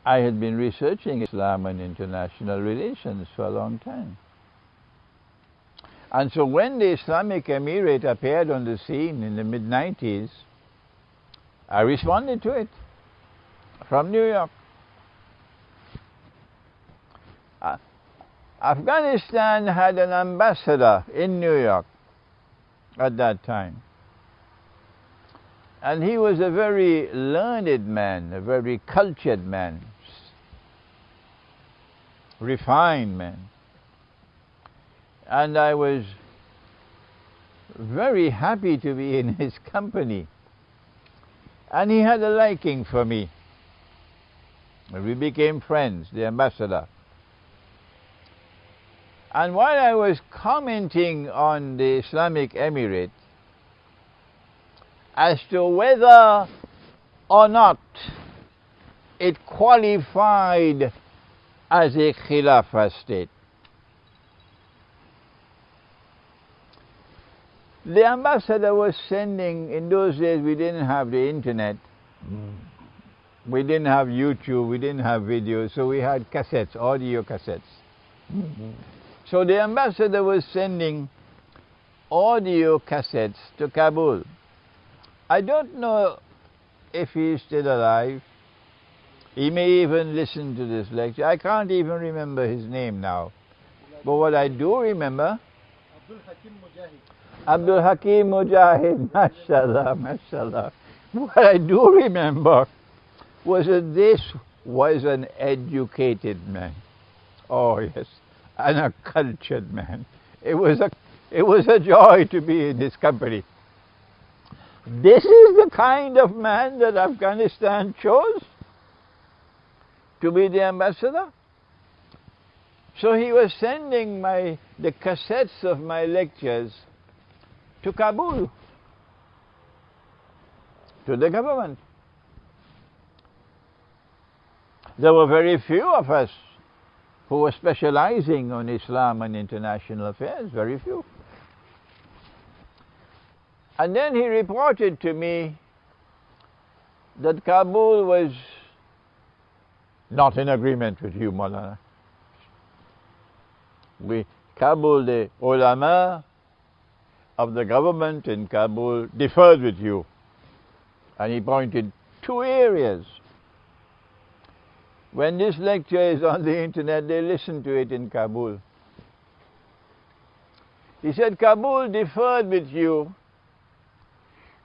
I had been researching Islam and international relations for a long time. And so when the Islamic Emirate appeared on the scene in the mid-90s, I responded to it from New York. Afghanistan had an ambassador in New York at that time. And he was a very learned man, a very cultured man, refined man. And I was very happy to be in his company. And he had a liking for me. We became friends, the ambassador. And while I was commenting on the Islamic Emirate as to whether or not it qualified as a Khilafah state, the ambassador was sending, in those days we didn't have the internet, we didn't have YouTube, we didn't have video, so we had cassettes, audio cassettes. So the ambassador was sending audio cassettes to Kabul. I don't know if he's still alive. He may even listen to this lecture. I can't even remember his name now. But what I do remember, Abdul Hakim Mujahid, mashallah, mashallah. What I do remember was that this was an educated man. Oh yes, and a cultured man. It was a joy to be in his company. This is the kind of man that Afghanistan chose to be the ambassador. So he was sending the cassettes of my lectures to Kabul, to the government. There were very few of us who were specializing on Islam and international affairs, very few. And then he reported to me that Kabul was not in agreement with you, Maulana. Kabul, the ulama of the government in Kabul differed with you. And he pointed two areas. When this lecture is on the internet, they listen to it in Kabul. He said, Kabul differed with you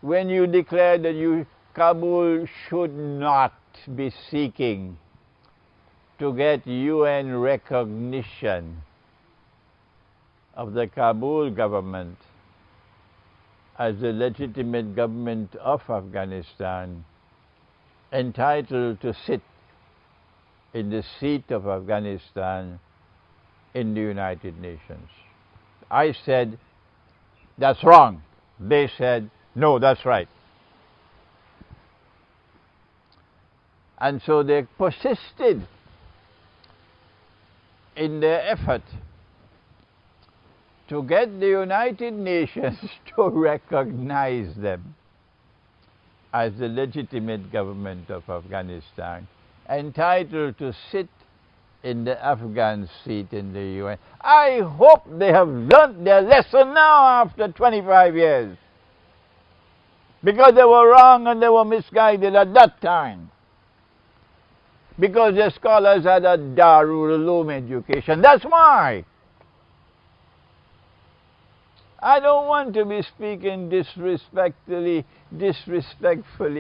when you declared that Kabul should not be seeking to get UN recognition of the Kabul government as the legitimate government of Afghanistan, entitled to sit in the seat of Afghanistan in the United Nations. I said, that's wrong. They said, no, that's right. And so they persisted in their effort to get the United Nations to recognize them as the legitimate government of Afghanistan, entitled to sit in the Afghan seat in the UN. I hope they have learnt their lesson now after 25 years. Because they were wrong and they were misguided at that time. Because the scholars had a Darul Uloom education. That's why. I don't want to be speaking disrespectfully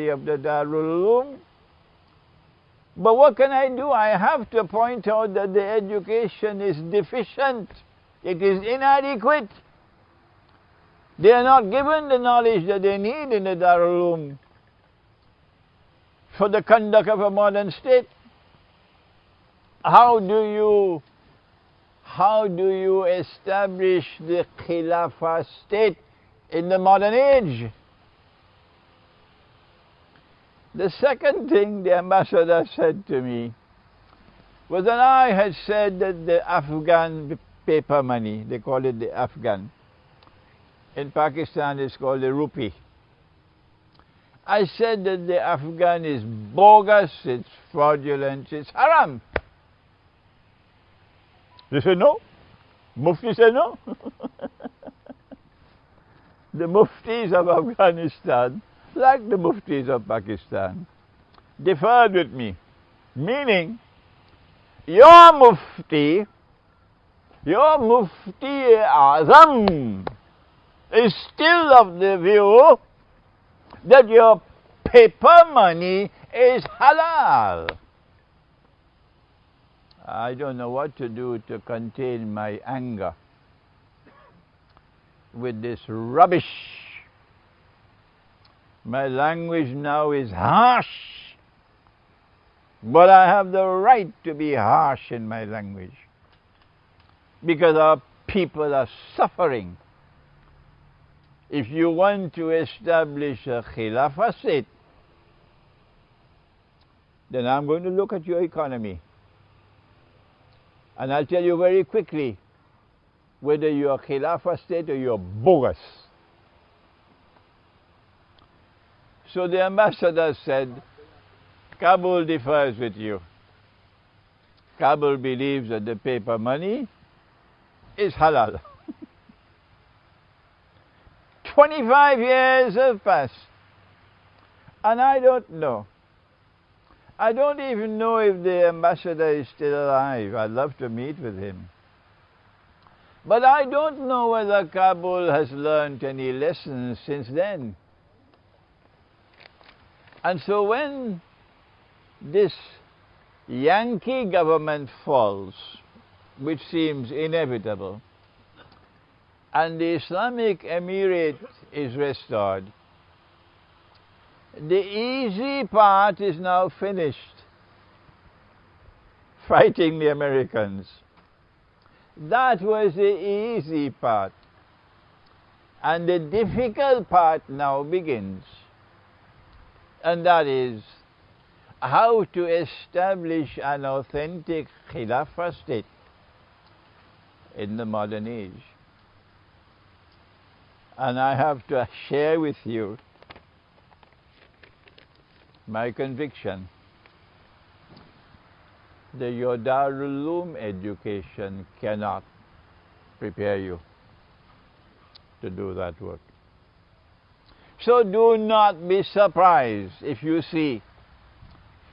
of the Darul Uloom. But what can I do? I have to point out that the education is deficient. It is inadequate. They are not given the knowledge that they need in the Darul Uloom for the conduct of a modern state. How do you establish the Khilafah state in the modern age? The second thing the ambassador said to me was that I had said that the Afghan paper money, they call it the Afghan, in Pakistan it's called the rupee. I said that the Afghan is bogus, it's fraudulent, it's haram. They said no. Mufti said no. The muftis of Afghanistan, like the muftis of Pakistan, differed with me. Meaning, your Mufti Azam, is still of the view that your paper money is halal. I don't know what to do to contain my anger with this rubbish. My language now is harsh, but I have the right to be harsh in my language because our people are suffering. If you want to establish a Khilafah state, then I'm going to look at your economy. And I'll tell you very quickly whether you're a Khilafah state or you're bogus. So the ambassador said, Kabul differs with you. Kabul believes that the paper money is halal. 25 years have passed, and I don't know. I don't even know if the ambassador is still alive. I'd love to meet with him. But I don't know whether Kabul has learned any lessons since then. And so when this Yankee government falls, which seems inevitable, and the Islamic Emirate is restored, the easy part is now finished, fighting the Americans. That was the easy part. And the difficult part now begins. And that is how to establish an authentic Khilafah state in the modern age. And I have to share with you my conviction that your Darul Uloom education cannot prepare you to do that work. So do not be surprised if you see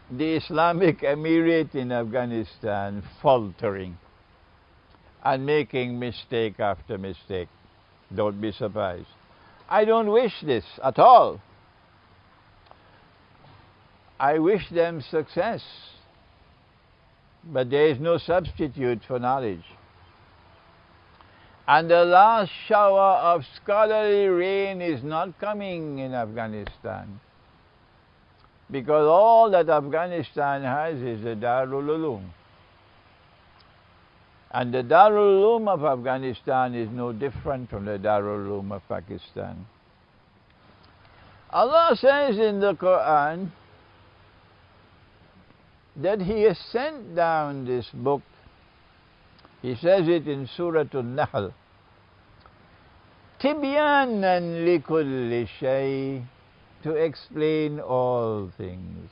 the Islamic Emirate in Afghanistan faltering and making mistake after mistake. Don't be surprised. I don't wish this at all. I wish them success, but there is no substitute for knowledge. And the last shower of scholarly rain is not coming in Afghanistan, because all that Afghanistan has is the Darul Uloom. And the Darul Uloom of Afghanistan is no different from the Darul Uloom of Pakistan. Allah says in the Quran that He has sent down this book. He says it in Surah An-Nahl, Tibyanan likulli shay, to explain all things.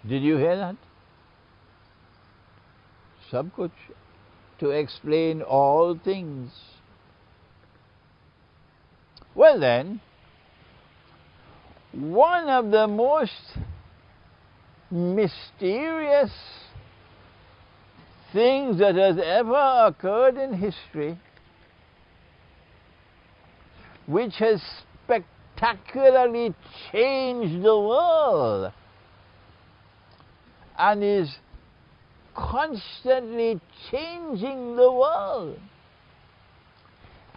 Did you hear that? Sab kuch, to explain all things. Well then, one of the most mysterious things that has ever occurred in history, which has spectacularly changed the world and is constantly changing the world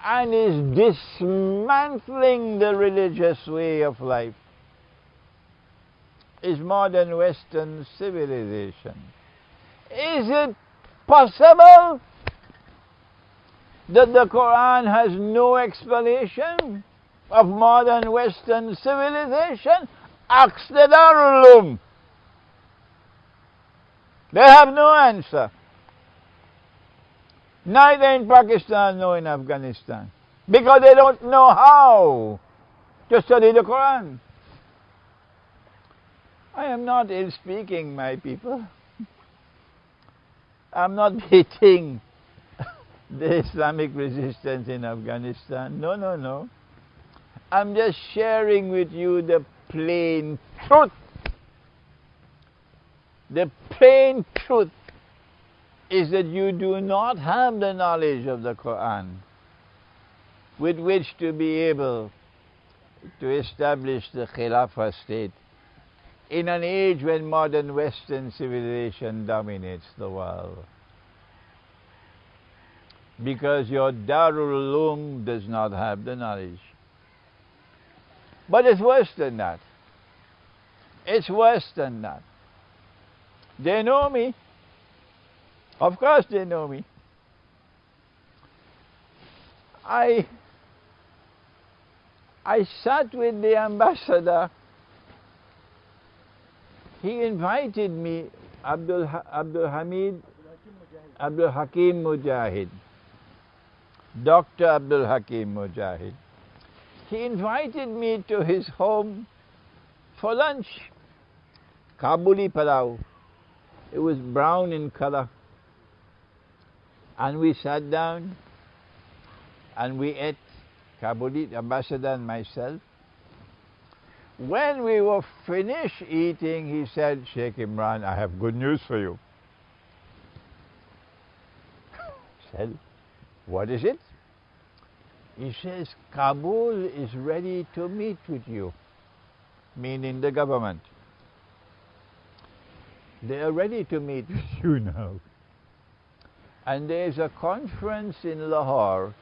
and is dismantling the religious way of life, is modern Western civilization. Is it possible that the Quran has no explanation of modern Western civilization? Ask the Darul Uloom. They have no answer. Neither in Pakistan nor in Afghanistan. Because they don't know how to study the Quran. I am not ill-speaking, my people. I'm not beating the Islamic resistance in Afghanistan. No, no, no. I'm just sharing with you the plain truth. The plain truth is that you do not have the knowledge of the Quran with which to be able to establish the Khilafah state in an age when modern Western civilization dominates the world. Because your Darul Uloom does not have the knowledge. But it's worse than that. It's worse than that. They know me. Of course they know me. I sat with the ambassador. He invited me, Abdul Hakim Mujahid, Dr. Abdul Hakim Mujahid. He invited me to his home for lunch. Kabuli palau. It was brown in color. And we sat down and we ate, Kabuli, ambassador and myself. When we were finished eating, he said, Sheikh Imran, I have good news for you. I said, what is it? He says, Kabul is ready to meet with you, meaning the government. They are ready to meet with you now. And there is a conference in Lahore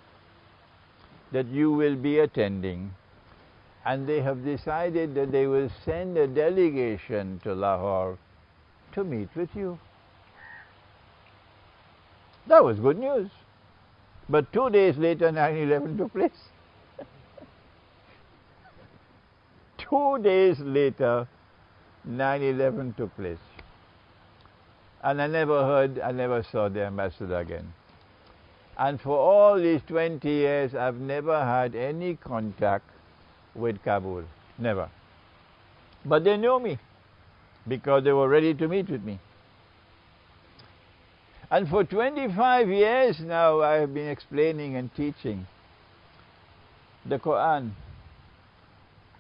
that you will be attending. And they have decided that they will send a delegation to Lahore to meet with you. That was good news. But 2 days later, 9/11 took place. 2 days later, 9/11 took place. And I never saw the ambassador again. And for all these 20 years, I've never had any contact with Kabul. Never. But they know me because they were ready to meet with me. And for 25 years now, I have been explaining and teaching the Quran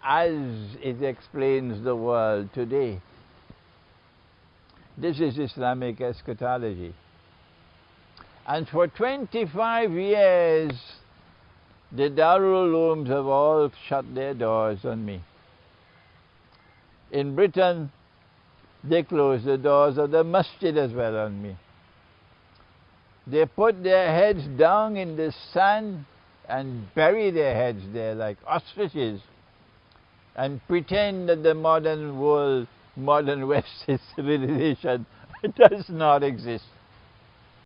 as it explains the world today. This is Islamic eschatology. And for 25 years, the Darul Ulooms have all shut their doors on me. In Britain, they closed the doors of the masjid as well on me. They put their heads down in the sand and bury their heads there like ostriches and pretend that the modern world, modern Western civilization does not exist.